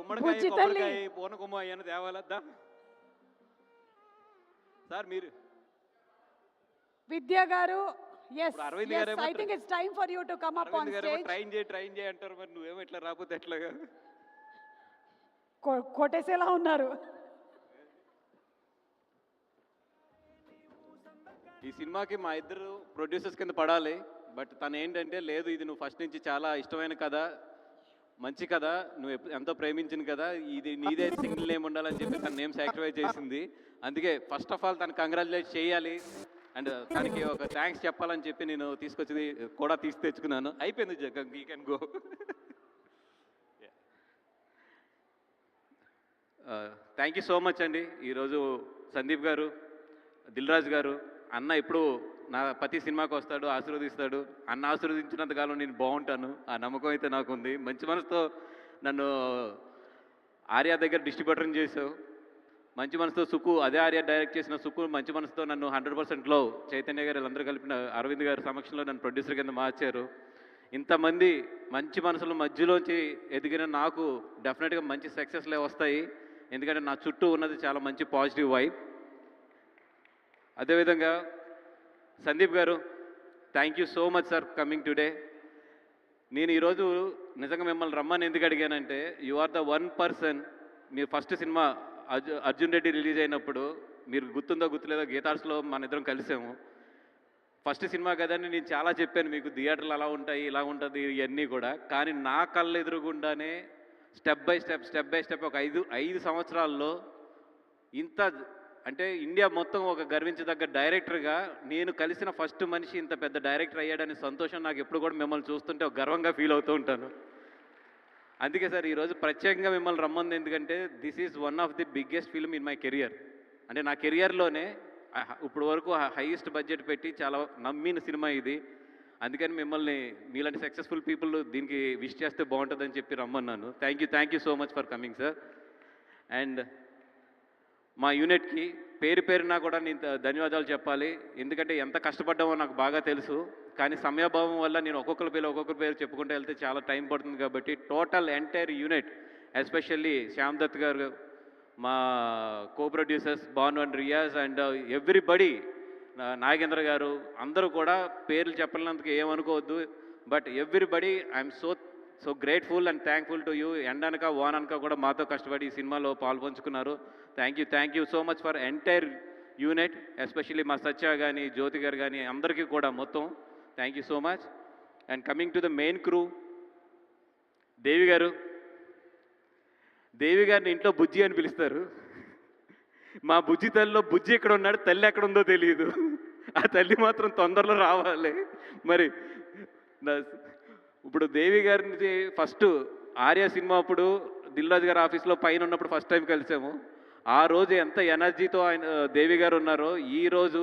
గుమ్మడికాయ కొబ్బరికాయ పూనకొమ్మ అయ్యని తేవాలద్దా సార్ మీరు విద్యా గారు yes అరవింద్ yes గారేమో I think it's time for you to come up on stage. Train చేయి అంటారు, మరి నువ్వేమో ఇట్లా రాకపోతే ఎట్లాగా? కొట్టేసేలా ఉన్నారు. ఈ సినిమాకి మా ఇద్దరు ప్రొడ్యూసర్స్ కింద పడాలి, బట్ తను ఏంటంటే లేదు ఇది నువ్వు ఫస్ట్ నుంచి చాలా ఇష్టమైన కథ, మంచి కథ, నువ్వు ఎంతో ప్రేమించిన కదా, ఇది నీదే సింగిల్ నేమ్ ఉండాలని చెప్పి తన నేమ్ సాక్రిఫైస్ చేసింది. అందుకే ఫస్ట్ ఆఫ్ ఆల్ తను కంగ్రాచులేట్ చేయాలి అండ్ తనకి ఒక థ్యాంక్స్ చెప్పాలని చెప్పి నేను తీసుకొచ్చి కూడా తీసి తెచ్చుకున్నాను. అయిపోయింది Jagan, you can go. Thank you so much అండి. ఈరోజు సందీప్ గారు, దిల్ రాజు గారు, అన్న ఎప్పుడు నా ప్రతి సినిమాకి వస్తాడు, ఆశీర్వదిస్తాడు. అన్న ఆశీర్వదించినంతకాలం నేను బాగుంటాను, ఆ నమ్మకం అయితే నాకు ఉంది. మంచి మనసుతో నన్ను ఆర్య దగ్గర డిస్ట్రిబ్యూటర్ని చేసావు, మంచి మనసుతో సుక్కు, అదే ఆర్య డైరెక్ట్ చేసిన సుక్కు మంచి మనసుతో నన్ను 100%లో చైతన్య గారు వీళ్ళందరూ కలిపిన అరవింద్ గారి సమక్షంలో నన్ను ప్రొడ్యూసర్ కింద మార్చారు. ఇంతమంది మంచి మనసుల మధ్యలోంచి ఎదిగిన నాకు డెఫినెట్గా మంచి సక్సెస్లే వస్తాయి, ఎందుకంటే నా చుట్టూ ఉన్నది చాలా మంచి పాజిటివ్ వైబ్. అదేవిధంగా సందీప్ గారు, thank you so much sir coming today. నేను ఈరోజు నిజంగా మిమ్మల్ని రమ్మని ఎందుకు అడిగానంటే, you are the one person, మీరు first cinema Arjun Reddy release అయినప్పుడు, మీరు గుర్తుందో గుర్తులేదో గీతార్స్లో మన ఇద్దరం కలిసాము. ఫస్ట్ సినిమా కదండి, నేను చాలా చెప్పాను మీకు థియేటర్లు అలా ఉంటాయి, ఇలా ఉంటుంది ఇవన్నీ కూడా. కానీ నా కళ్ళు ఎదురుగుండానే స్టెప్ బై స్టెప్ ఒక ఐదు సంవత్సరాల్లో ఇంత అంటే ఇండియా మొత్తం ఒక గర్వించదగ్గ డైరెక్టర్గా నేను కలిసిన ఫస్ట్ మనిషి ఇంత పెద్ద డైరెక్టర్ అయ్యాడనే సంతోషం నాకు ఎప్పుడు కూడా మిమ్మల్ని చూస్తుంటే ఒక గర్వంగా ఫీల్ అవుతూ ఉంటాను. అందుకే సార్ ఈరోజు ప్రత్యేకంగా మిమ్మల్ని రమ్మంది, ఎందుకంటే this is one of the biggest film in my career. అంటే నా కెరియర్లోనే ఇప్పుడు వరకు హైయెస్ట్ బడ్జెట్ పెట్టి చాలా నమ్మిన సినిమా ఇది. అందుకని మిమ్మల్ని మీలాంటి సక్సెస్ఫుల్ పీపుల్ దీనికి విష్ చేస్తే బాగుంటుందని చెప్పి రమ్మన్నాను. Thank you so much for coming sir. And మా యూనిట్కి పేరున కూడా నేను ధన్యవాదాలు చెప్పాలి, ఎందుకంటే ఎంత కష్టపడ్డామో నాకు బాగా తెలుసు. కానీ సమయభావం వల్ల నేను ఒక్కొక్కరి పేరు చెప్పుకుంటూ వెళ్తే చాలా టైం పడుతుంది. కాబట్టి total entire unit, especially Shyam Dutt గారు, మా co producers Bhanu and Riaz and everybody, Nagendra గారు, అందరూ కూడా పేర్లు చెప్పలేనందుకు ఏమనుకోవద్దు. But everybody I'm so grateful and thankful to you. ఎండనక వాననక కూడా మాతో కష్టపడి ఈ సినిమాలో పాల్పంచుకున్నారు. Thank you so much for entire unit, especially మా సత్య కానీ జ్యోతి గారు కానీ అందరికీ కూడా మొత్తం thank you so much. And coming to the main crew, దేవి గారిని ఇంట్లో బుజ్జి అని పిలుస్తారు. మా బుజ్జి తల్లిలో బుజ్జి ఎక్కడ ఉన్నాడు, తల్లి ఎక్కడ ఉందో తెలియదు. ఆ తల్లి మాత్రం తొందరలో రావాలి. మరి ఇప్పుడు దేవి గారిని ఫస్ట్ ఆర్య సినిమా అప్పుడు దిల్ రాజు గారి ఆఫీస్లో పైన ఉన్నప్పుడు ఫస్ట్ టైం కలిసాము. ఆ రోజు ఎంత ఎనర్జీతో ఆయన దేవి గారు ఉన్నారో, ఈరోజు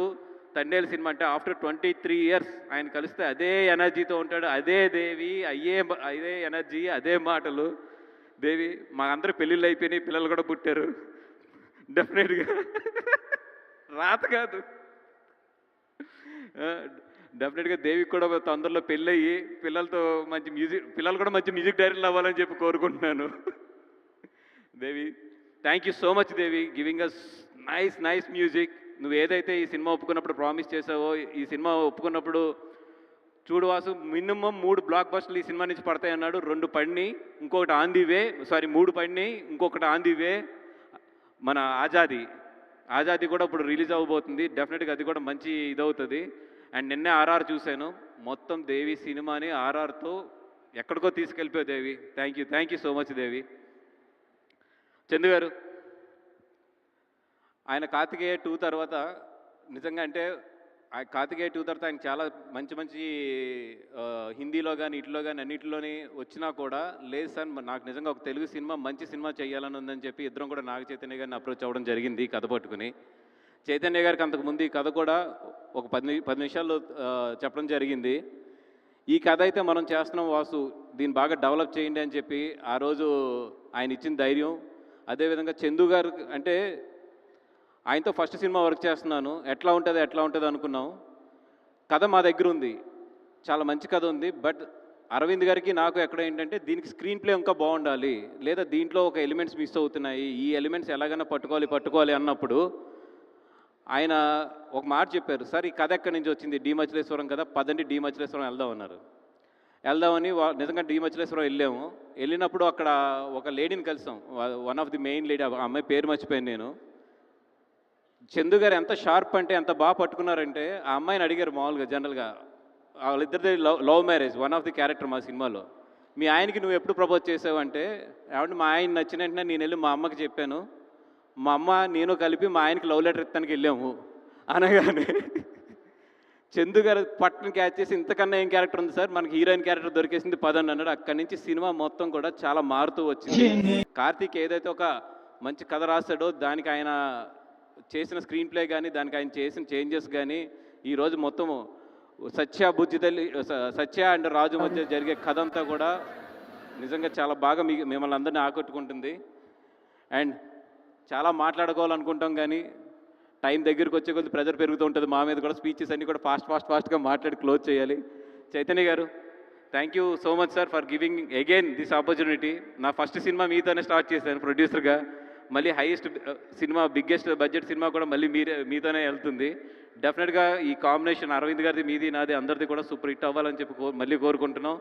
తండేలు సినిమా అంటే ఆఫ్టర్ 23 years ఆయన కలిస్తే అదే ఎనర్జీతో ఉంటాడు. అదే దేవి, అదే ఎనర్జీ, అదే మాటలు. దేవి, మా అందరూ పెళ్ళిళ్ళు అయిపోయినాయి, పిల్లలు కూడా పుట్టారు. డెఫినెట్గా రాత కాదు, డెఫినెట్గా దేవికి కూడా తొందరలో పెళ్ళయ్యి పిల్లలు కూడా మంచి మ్యూజిక్ డైరెక్టర్లు అవ్వాలని చెప్పి కోరుకుంటున్నాను. Devi, thank you so much Devi, giving us nice music. నువ్వు ఏదైతే ఈ సినిమా ఒప్పుకున్నప్పుడు ప్రామిస్ చేసావో, ఈ సినిమా ఒప్పుకున్నప్పుడు చూడు వాసు, మినిమం 3 బ్లాక్ బస్టర్లు ఈ సినిమా నుంచి పడతాయి అన్నాడు. 2 పడినాయి, ఇంకొకటి ఆన్ ది వే, 3 పడినాయి, ఇంకొకటి ఆన్ ది వే. మన ఆజాదీ కూడా ఇప్పుడు రిలీజ్ అవ్వబోతుంది, డెఫినెట్గా అది కూడా మంచి ఇదవుతుంది. అండ్ నిన్నే ఆర్ఆర్ చూశాను, మొత్తం దేవి సినిమాని ఆర్ఆర్తో ఎక్కడికో తీసుకెళ్ళిపోయావు దేవి. థ్యాంక్ యూ సో మచ్ దేవి. చందు గారు, ఆయన కార్తికేయ 2 తర్వాత నిజంగా అంటే కార్తికేయ 2 తర్వాత ఆయన చాలా మంచి హిందీలో కానీ ఇట్లో కానీ అన్నింటిలోని వచ్చినా కూడా లేదు సార్ నాకు నిజంగా ఒక తెలుగు సినిమా మంచి సినిమా చేయాలని ఉందని చెప్పి ఇద్దరం కూడా నాగ చైతన్య గారిని అప్రోచ్ అవ్వడం జరిగింది కథ పట్టుకుని. చైతన్య గారికి అంతకుముందు ఈ కథ కూడా ఒక 10 నిమిషాల్లో చెప్పడం జరిగింది. ఈ కథ అయితే మనం చేస్తున్నాం వాసు, దీన్ని బాగా డెవలప్ చేయండి అని చెప్పి ఆ రోజు ఆయన ఇచ్చిన ధైర్యం. అదేవిధంగా చందు గారు అంటే ఆయనతో ఫస్ట్ సినిమా వర్క్ చేస్తున్నాను, ఎట్లా ఉంటుంది అనుకున్నాం. కథ మా దగ్గర ఉంది, చాలా మంచి కథ ఉంది. బట్ అరవింద్ గారికి నాకు ఎక్కడ ఏంటంటే దీనికి స్క్రీన్ ప్లే ఇంకా బాగుండాలి, లేదా దీంట్లో ఒక ఎలిమెంట్స్ మిస్ అవుతున్నాయి, ఈ ఎలిమెంట్స్ ఎలాగైనా పట్టుకోవాలి అన్నప్పుడు ఆయన ఒక మాట చెప్పారు, సార్ ఈ కథ ఎక్కడి నుంచి వచ్చింది, మచిలేశ్వరం కదా, పదండి మచిలేశ్వరం వెళ్దాం అన్నారు. వెళ్దామని నిజంగా మచిలేశ్వరం వెళ్ళాము. వెళ్ళినప్పుడు అక్కడ ఒక లేడీని కలిసాం, one of the main lady, ఆ అమ్మాయి పేరు మర్చిపోయాను నేను. చందు గారు ఎంత షార్ప్ అంటే ఎంత బాగా పట్టుకున్నారంటే, ఆ అమ్మాయిని అడిగారు మామూలుగా జనరల్గా, వాళ్ళిద్దరిది love marriage, one of the character మా సినిమాలో. మీ ఆయనకి నువ్వు ఎప్పుడు ప్రపోజ్ చేసావు అంటే, ఏమంటే మా ఆయన నచ్చిన వెంటనే నేను వెళ్ళి మా అమ్మకి చెప్పాను, మా అమ్మ నేను కలిపి మా ఆయనకి లవ్ లెటర్ ఇస్తానికి వెళ్ళాము అనగానే చందు గారు పట్టును క్యాచ్ చేసి, ఇంతకన్నా ఏం క్యారెక్టర్ ఉంది సార్, మనకి హీరోయిన్ క్యారెక్టర్ దొరికేసింది పదండి అన్నాడు. అక్కడి నుంచి సినిమా మొత్తం కూడా చాలా మారుతూ వచ్చింది. కార్తీక్ ఏదైతే ఒక మంచి కథ రాశాడో దానికి ఆయన చేసిన స్క్రీన్ ప్లే కానీ, దానికి ఆయన చేసిన చేంజెస్ కానీ, ఈరోజు మొత్తము సత్య బుజ్జి తల్లి, సత్య అండ్ రాజు మధ్య జరిగే కథ అంతా కూడా నిజంగా చాలా బాగా మిమ్మల్ని అందరినీ ఆకట్టుకుంటుంది. అండ్ చాలా మాట్లాడుకోవాలనుకుంటాం కానీ టైం దగ్గరికి వచ్చే కొద్ది ప్రెజర్ పెరుగుతూ ఉంటుంది మా మీద కూడా. స్పీచెస్ అన్నీ కూడా ఫాస్ట్గా మాట్లాడి క్లోజ్ చేయాలి. చైతన్య గారు, thank you so much sir for giving again this opportunity. నా ఫస్ట్ సినిమా మీతోనే స్టార్ట్ చేశాను ప్రొడ్యూసర్గా, మళ్ళీ highest cinema, biggest budget cinema కూడా మళ్ళీ మీతోనే వెళ్తుంది. డెఫినెట్గా ఈ కాంబినేషన్ అరవింద్ గారిది, మీది, నాది, అందరిది కూడా సూపర్ హిట్ అవ్వాలని చెప్పి మళ్ళీ కోరుకుంటున్నాం.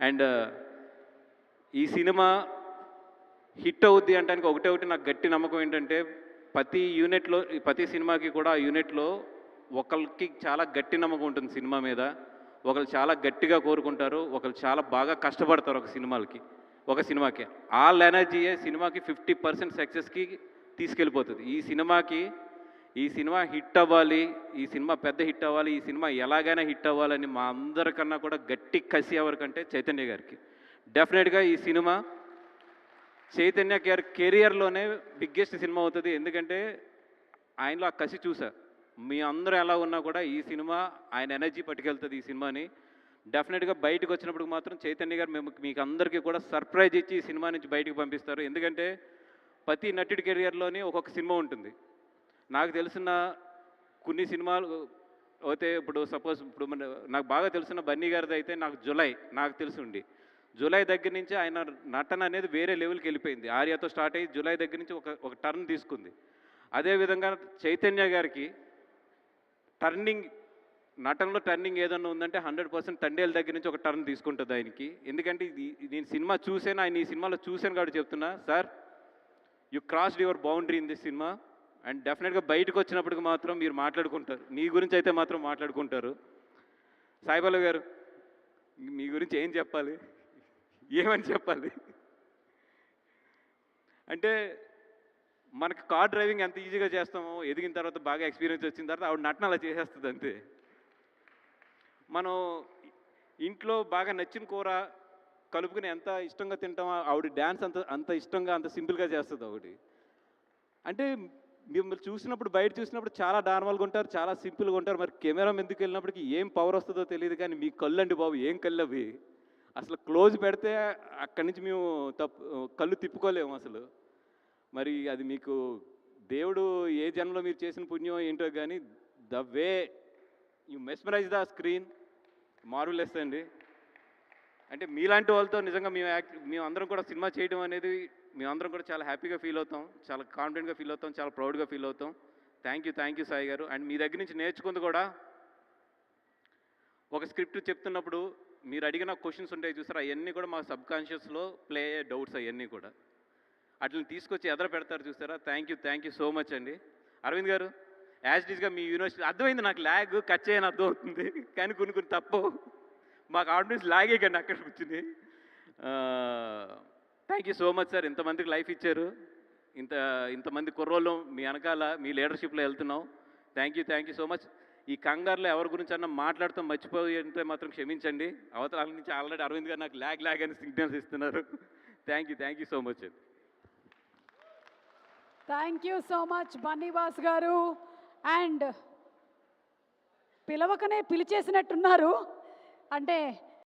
అండ్ ఈ సినిమా హిట్ అవుద్ది అంటానికి ఒకటి నాకు గట్టి నమ్మకం ఏంటంటే, ప్రతి సినిమాకి కూడా ఆ యూనిట్లో ఒకరికి చాలా గట్టి నమ్మకం ఉంటుంది సినిమా మీద. ఒకరు చాలా గట్టిగా కోరుకుంటారు, ఒకరు చాలా బాగా కష్టపడతారు ఒక సినిమాకి. ఆల్ ఎనర్జీయే సినిమాకి 50% సక్సెస్కి తీసుకెళ్ళిపోతుంది. ఈ సినిమా హిట్ అవ్వాలి, ఈ సినిమా పెద్ద హిట్ అవ్వాలి, ఈ సినిమా ఎలాగైనా హిట్ అవ్వాలని మా అందరికన్నా కూడా గట్టి కసి ఎవరికంటే చైతన్య గారికి. డెఫినెట్గా ఈ సినిమా చైతన్య గారి కెరియర్లోనే బిగ్గెస్ట్ సినిమా అవుతుంది. ఎందుకంటే ఆయనలో ఆ కసి చూసా. మీ అందరూ ఎలా ఉన్నా కూడా ఈ సినిమా ఆయన ఎనర్జీ పట్టుకెళ్తుంది ఈ సినిమాని. డెఫినెట్గా బయటకు వచ్చినప్పుడు మాత్రం చైతన్య గారు మీకు అందరికీ కూడా సర్ప్రైజ్ ఇచ్చి ఈ సినిమా నుంచి బయటకు పంపిస్తారు. ఎందుకంటే ప్రతి నటుడి కెరియర్లోని ఒక్కొక్క సినిమా ఉంటుంది. నాకు తెలిసిన కొన్ని సినిమాలు అయితే, ఇప్పుడు సపోజ్ నాకు బాగా తెలిసిన బన్నీ గారిది అయితే నాకు నాకు తెలిసి జూలై దగ్గర నుంచి ఆయన నటన అనేది వేరే లెవెల్కి వెళ్ళిపోయింది. ఆర్యతో స్టార్ట్ అయ్యి జూలై దగ్గర నుంచి ఒక టర్న్ తీసుకుంది. అదేవిధంగా చైతన్య గారికి నటనలో టర్నింగ్ ఏదన్నా ఉందంటే 100% తండేల దగ్గర నుంచి ఒక టర్న్ తీసుకుంటుంది ఆయనకి. ఎందుకంటే నేను సినిమా చూసాను, ఆయన ఈ సినిమాలో చూశాను కాబట్టి చెప్తున్నా, sir you crossed your boundary in this cinema. And డెఫినెట్గా బయటకు వచ్చినప్పటికి మాత్రం మీరు మాట్లాడుకుంటారు, నీ గురించి అయితే మాత్రం మాట్లాడుకుంటారు. సాయిబాబు గారు, మీ గురించి ఏం చెప్పాలి, ఏమని చెప్పాలి అంటే, మనకి కార్ డ్రైవింగ్ ఎంత ఈజీగా చేస్తామో, ఎదిగిన తర్వాత బాగా ఎక్స్పీరియన్స్ వచ్చిన తర్వాత ఆవిడ నటన అలా చేసేస్తుంది అంతే. మనం ఇంట్లో బాగా నచ్చిన కూర కలుపుకుని ఎంత ఇష్టంగా తింటామో, ఆవిడ డ్యాన్స్ అంత ఇష్టంగా, అంత సింపుల్గా చేస్తుంది ఒకటి. అంటే మిమ్మల్ని చూసినప్పుడు, బయట చూసినప్పుడు చాలా నార్మల్గా ఉంటారు, చాలా సింపుల్గా ఉంటారు. మరి కెమెరా ఎందుకు వెళ్ళినప్పటికీ ఏం పవర్ వస్తుందో తెలియదు. కానీ మీ కళ్ళు అండి బాబు, ఏం కళ్ళు అవి, అసలు క్లోజ్ పెడితే అక్కడి నుంచి మేము కళ్ళు తిప్పుకోలేము అసలు. మరి అది మీకు దేవుడు ఏ జన్మలో మీరు చేసిన పుణ్యం ఏంటో కానీ, the way you mesmerize the screen, marvellous అండి. అంటే మీలాంటి వాళ్ళతో నిజంగా మేము అందరం కూడా సినిమా చేయడం అనేది, మేమందరం కూడా చాలా హ్యాపీగా ఫీల్ అవుతాం, చాలా కాన్ఫిడెంట్గా ఫీల్ అవుతాం, చాలా ప్రౌడ్గా ఫీల్ అవుతాం. థ్యాంక్ యూ సాయి గారు. అండ్ మీ దగ్గర నుంచి నేర్చుకుంది కూడా, ఒక స్క్రిప్ట్ చెప్తున్నప్పుడు మీరు అడిగిన క్వశ్చన్స్ ఉంటాయి చూసారా, అవన్నీ కూడా మా సబ్కాన్షియస్లో ప్లే అయ్యే డౌట్స్ అవన్నీ కూడా అట్లని తీసుకొచ్చి ఎదర పెడతారు చూసారా. థ్యాంక్ యూ సో మచ్ అండి. అరవింద్ గారు, యాజ్ ఇట్ ఈస్గా మీ యూనివర్సిటీ అర్థమైంది నాకు, ల్యాగ్ కట్ చేయని అర్థం అవుతుంది, కానీ కొన్ని తప్పు మాకు ఆడియన్స్ లాగే కండి అక్కడ కూర్చుని. Thank you so much sir, ఇంతమందికి లైఫ్ ఇచ్చారు, ఇంతమంది కుర్రోళ్ళు మీ వెనకాల మీ లీడర్షిప్లో వెళ్తున్నాం. Thank you so much. ఈ కంగారులో ఎవరి గురించి అన్నా మాట్లాడుతూ మర్చిపోయి అంటే మాత్రం క్షమించండి. అవతల నుంచి ఆల్రెడీ అరవింద్ గారు నాకు ల్యాగ్ అని సిగ్నల్స్ ఇస్తున్నారు. థ్యాంక్ యూ సో మచ్ అండి. Thank you so much Bunny Vas గారు. అండ్ పిలవకనే పిలిచేసినట్టున్నారు, అంటే